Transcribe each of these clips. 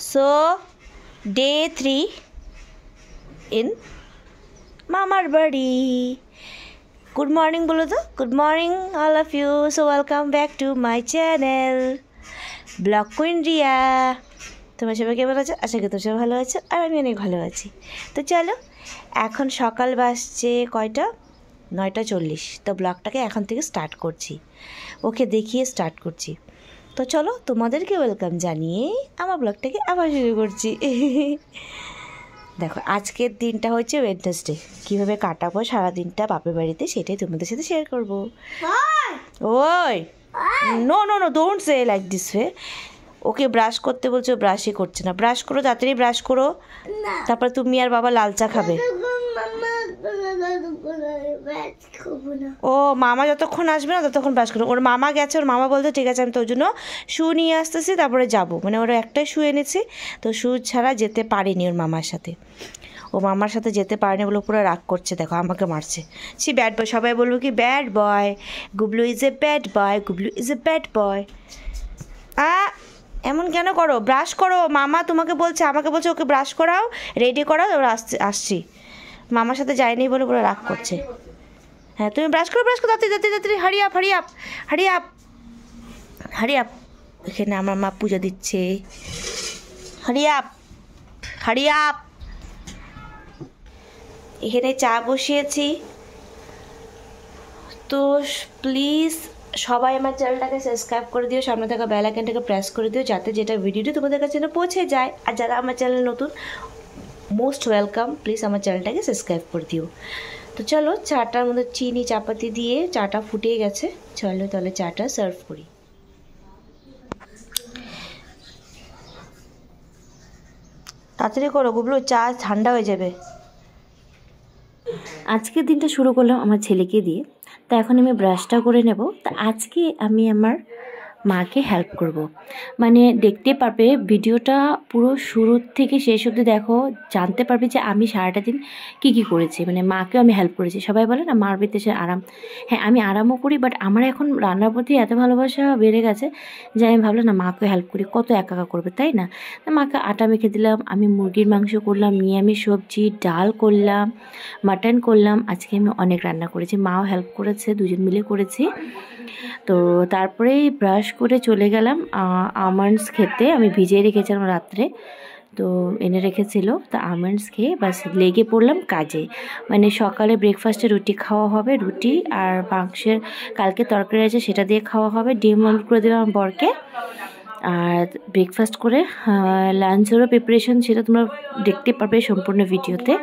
So, day 3 in Mamar Badi. Good morning bolo to. Good morning all of you. So welcome back to my channel Blog Queen Ria. তোমরা সবাই কেমন আছো? আশা করি তোমরা সবাই ভালো আছো আর আমি অনেক ভালো আছি। তো চলো, এখন সকাল বাজছে কয়টা? 9:40। তো ব্লগটাকে এখন থেকে স্টার্ট করছি, ওকে দেখিয়ে স্টার্ট করছি। তো চলো, তোমাদেরকে ওয়েলকাম জানিয়ে আমার ব্লগটাকে আবার শুরু করছি। দেখো, আজকের দিনটা হচ্ছে ওয়েডনেসডে। কীভাবে কাটাবো সারাদিনটা বাপের বাড়িতে সেটাই তোমাদের সাথে শেয়ার করবো। ওই no no no, don't say like this way. Okay brush করতে বলছো, ব্রাশই করছে না। ব্রাশ করো, তাড়াতাড়ি ব্রাশ করো, তারপর তুমি আর বাবা লাল চা খাবে। ও মামা যতক্ষণ আসবে না ততক্ষণ ব্রাশ করো। ওর মামা গেছে, ওর মামা বলতে ঠিক আছে আমি তোর জন্য শু নিয়ে আসতেছি, তারপরে যাবো। মানে ওরা একটাই শু এনেছি, তো শু ছাড়া যেতে পারিনি ওর মামার সাথে। ও মামার সাথে যেতে পারেনি বলে পুরো রাগ করছে। দেখো, আমাকে মারছে। সি ব্যাড বয়, সবাই বলবো কি bad boy. Gublu is a bad boy, Gublu is a bad boy. এমন কেন করো? ব্রাশ করো। মামা তোমাকে বলছে, আমাকে বলছে ওকে ব্রাশ করাও, রেডি করাও, ওরা আসছি। মামার সাথে যায়নি বলে পুরো রাগ করছে। হ্যাঁ, তুমি ব্রাশ করো, তাড়াতাড়ি তাড়াতাড়ি তাড়াতাড়ি, hurry up hurry up hurry up hurry up. এখানে আমার মা পুজো দিচ্ছে। Hurry up hurry up. এখানে চা বসিয়েছি। তো প্লিজ সবাই আমার চ্যানেলটাকে সাবস্ক্রাইব করে দিও, সামনে থাকা বেল আইকনটাকে প্রেস করে দিও, যাতে যেটা ভিডিওটি তোমাদের কাছে পৌঁছে যায়। আর যারা আমার চ্যানেল নতুন, মোস্ট ওয়েলকাম, প্লিজ আমার চ্যানেলটাকে সাবস্ক্রাইব করে দিও। তো চলো, চাটার মধ্যে চিনি চাপাতি দিয়ে চাটা ফুটিয়ে গেছে। চলো তাহলে চাটা সার্ভ করি। তাড়াতাড়ি করো গুবলু, চা ঠান্ডা হয়ে যাবে। আজকের দিনটা শুরু করলাম আমার ছেলেকে দিয়ে। তো এখন আমি ব্রাশটা করে নেব। তো আজকে আমি আমার মাকে হেল্প করব। মানে দেখতে পারবে ভিডিওটা পুরো শুরু থেকে শেষ অবধি দেখো, জানতে পারবে যে আমি সারাটা দিন কী করেছি। মানে মাকেও আমি হেল্প করেছি। সবাই বলে না মার বাড়িতে সে আরাম। হ্যাঁ, আমি আরামও করি, বাট আমার এখন রান্নার প্রতি এত ভালোবাসা বেড়ে গেছে যে আমি ভাবলাম না মাকে হেল্প করি, কত একা একা করবে, তাই না? মাকে আটা মেখে দিলাম, আমি মুরগির মাংস করলাম, নিরামিষ সবজি, ডাল করলাম, মাটন করলাম। আজকে আমি অনেক রান্না করেছি, মাও হেল্প করেছে, দুজন মিলে করেছি। তো তারপরেই ব্রাশ করে চলে গেলাম আমন্ডস খেতে। আমি ভিজিয়ে রেখেছিলাম রাত্রে, তো এনে রেখেছিল। তো আমন্ডস খেয়ে বাস লেগে পড়লাম কাজে। মানে সকালে ব্রেকফাস্টে রুটি খাওয়া হবে, রুটি আর মাংসের কালকে তরকারি আছে সেটা দিয়ে খাওয়া হবে। ডিম অমলেট করে দিলাম বরকে। আর ব্রেকফাস্ট করে লাঞ্চেরও প্রিপারেশন, সেটা তোমরা দেখতে পারবে সম্পূর্ণ ভিডিওতে।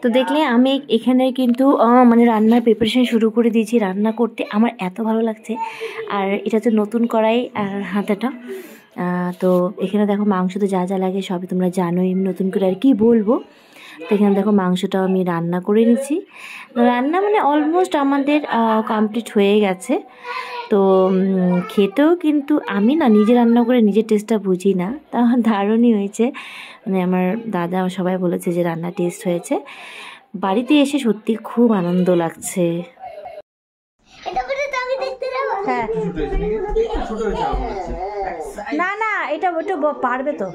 তো দেখলে আমি এখানে কিন্তু মানে রান্নার প্রিপারেশন শুরু করে দিয়েছি। রান্না করতে আমার এত ভালো লাগছে। আর এটা তো নতুন কড়াই আর হাতাটা। তো এখানে দেখো মাংস তো যা যা লাগে সবই তোমরা জানোই, নতুন করে আর কি বলবো। তো এখানে দেখো মাংসটাও আমি রান্না করে নিচ্ছি। রান্না মানে অলমোস্ট আমাদের কমপ্লিট হয়ে গেছে। তো খেতেও কিন্তু আমি না নিজে রান্না করে নিজের টেস্টটা বুঝি না, তা দারুণই হয়েছে। মানে আমার দাদা সবাই বলেছে যে রান্না টেস্ট হয়েছে। বাড়িতে এসে সত্যি খুব আনন্দ লাগছে। হ্যাঁ না না এটা ওটা পারবে তো,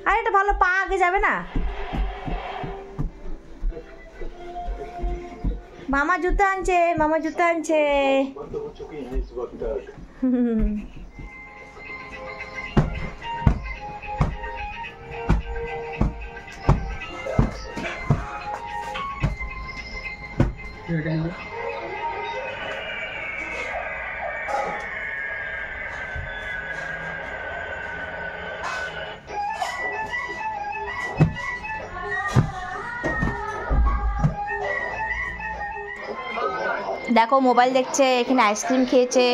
আর এটা ভালো পা আগে যাবে না। মামা জুতো আনছে, মামা জুতো আনছে। দেখো মোবাইল দেখছে, এখানে আইসক্রিম খেয়েছে।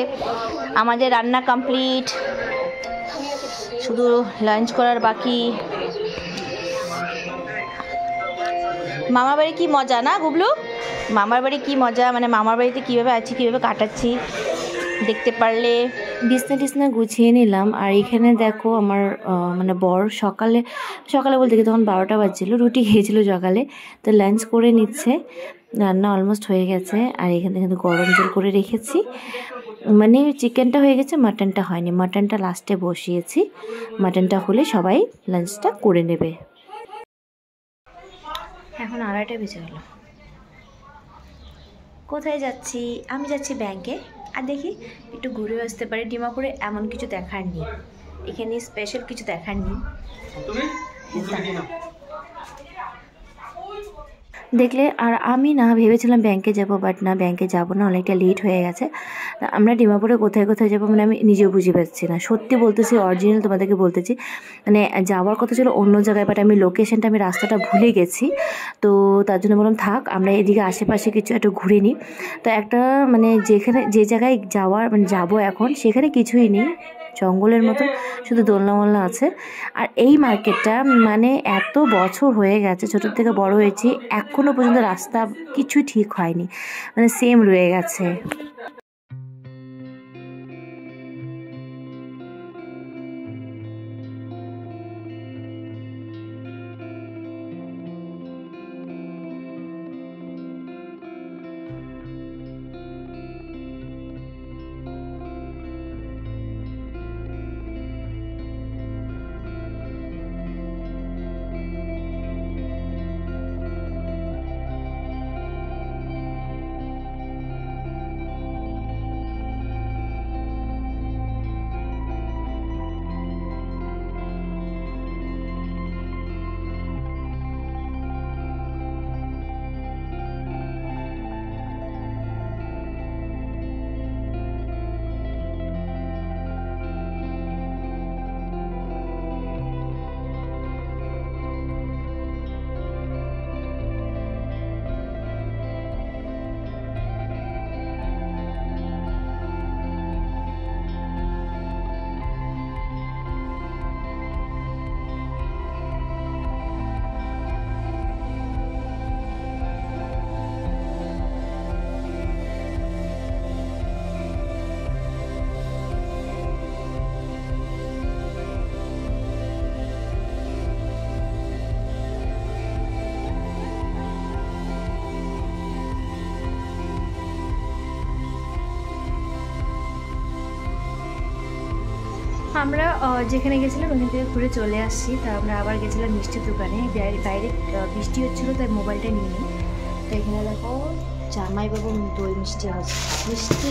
আমাদের রান্না কমপ্লিট, শুধু লাঞ্চ করার বাকি। মামার বাড়ি কি মজা না গুবলু? মামার বাড়ি কি মজা, মানে মামার বাড়িতে কীভাবে আছি, কীভাবে কাটাচ্ছি দেখতে পারলে। বিছনা টিছনা গুছিয়ে নিলাম। আর এখানে দেখো আমার মানে বর সকালে বলতে কি তখন 12টা বাজছিল, রুটি খেয়েছিল সকালে, তো লাঞ্চ করে নিচ্ছে। রান্না অলমোস্ট হয়ে গেছে। আর এখানে কিন্তু গরম জল করে রেখেছি, মানে চিকেনটা হয়ে গেছে, মাটনটা হয়নি। মাটনটা লাস্টে বসিয়েছি, মাটনটা হলে সবাই লাঞ্চটা করে নেবে। এখন 2:30 বেজে গেল। কোথায় যাচ্ছি? আমি যাচ্ছি ব্যাংকে। আর দেখি একটু ঘুরে আসতে পারি। ডিমাপুরে এমন কিছু দেখার নেই, এখানে স্পেশাল কিছু দেখার নেই। দেখলে আর আমি না ভেবেছিলাম ব্যাংকে যাব, বাট না ব্যাংকে যাব না, অনেকটা লেট হয়ে গেছে। আমরা ডিমাপুরে কোথায় কোথায় যাবো মানে আমি নিজেও বুঝে পাচ্ছি না। সত্যি বলতেছি, অরিজিনাল তোমাদেরকে বলতেছি, মানে যাওয়ার কথা ছিল অন্য জায়গায়, বাট আমি লোকেশনটা, আমি রাস্তাটা ভুলে গেছি। তো তার জন্য বললাম থাক, আমরা এদিকে আশেপাশে কিছু একটু ঘুরে নিই। তো একটা মানে যে জায়গায় যাওয়ার মানে যাবো এখন, সেখানে কিছুই নেই, জঙ্গলের মতো, শুধু দোলনা মোলনা আছে। আর এই মার্কেটটা মানে এত বছর হয়ে গেছে, ছোটোর থেকে বড় হয়েছি, এখনও পর্যন্ত রাস্তা কিছুই ঠিক হয়নি, মানে সেম রয়ে গেছে। আমরা যেখানে গেছিলাম ওখান থেকে ঘুরে চলে আসছি। তা আমরা আবার গেছিলাম মিষ্টির দোকানে, বাইরে বৃষ্টি হচ্ছিলো, তাই মোবাইলটা নিয়ে নিই। তো এখানে দেখো জামাইবাবু দই মিষ্টি আছে, মিষ্টি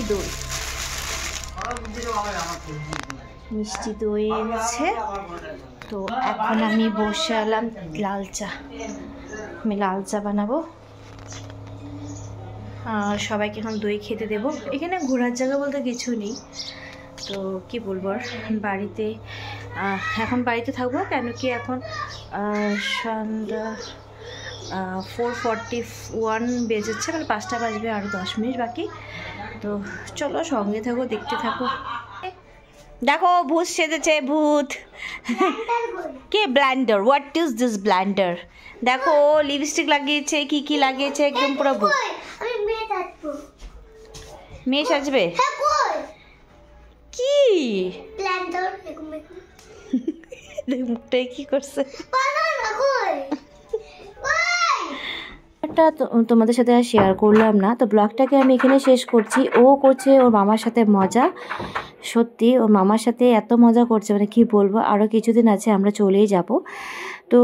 দই এনেছে। তো এখন আমি বসে এলাম লাল চা, আমি লাল চা বানাবো আর সবাইকে এখন দই খেতে দেবো। এখানে ঘোরার জায়গা বলতে কিছু নেই, তো কি বলবো আর, বাড়িতে এখন বাড়িতে থাকবো কেন কি এখন সন্ধ্যা 4:41 বেজেছে, মানে 5টা বাজবে, আরও 10 মিনিট বাকি। তো চলো সঙ্গে থাকো, দেখতে থাকো। দেখো ভূত সেজেছে, ভূত। কে blunder? What is this blunder? দেখো লিপস্টিক লাগিয়েছে, কি কি লাগিয়েছে, একদম পুরো ভূত। মেয়ে সাজবে কি? মুখটাই কি করছে? একটা তোমাদের সাথে আর শেয়ার করলাম না, তো ব্লগটাকে আমি এখানে শেষ করছি। ও করছে ওর মামার সাথে মজা, সত্যি ওর মামার সাথে এত মজা করছে, মানে কি বলবো। আরও কিছুদিন আছে, আমরা চলেই যাব। তো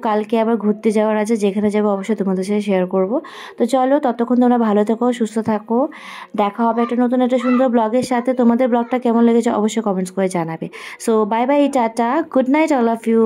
কালকে আবার ঘুরতে যাওয়ার আছে, যেখানে যাবো অবশ্যই তোমাদের সাথে শেয়ার করব। তো চলো, ততক্ষণ তোমরা ভালো থাকো, সুস্থ থাকো। দেখা হবে একটা নতুন একটা সুন্দর ব্লগের সাথে। তোমাদের ব্লগটা কেমন লেগেছে অবশ্যই কমেন্টস করে জানাবে। So bye bye, tata, good night all of you.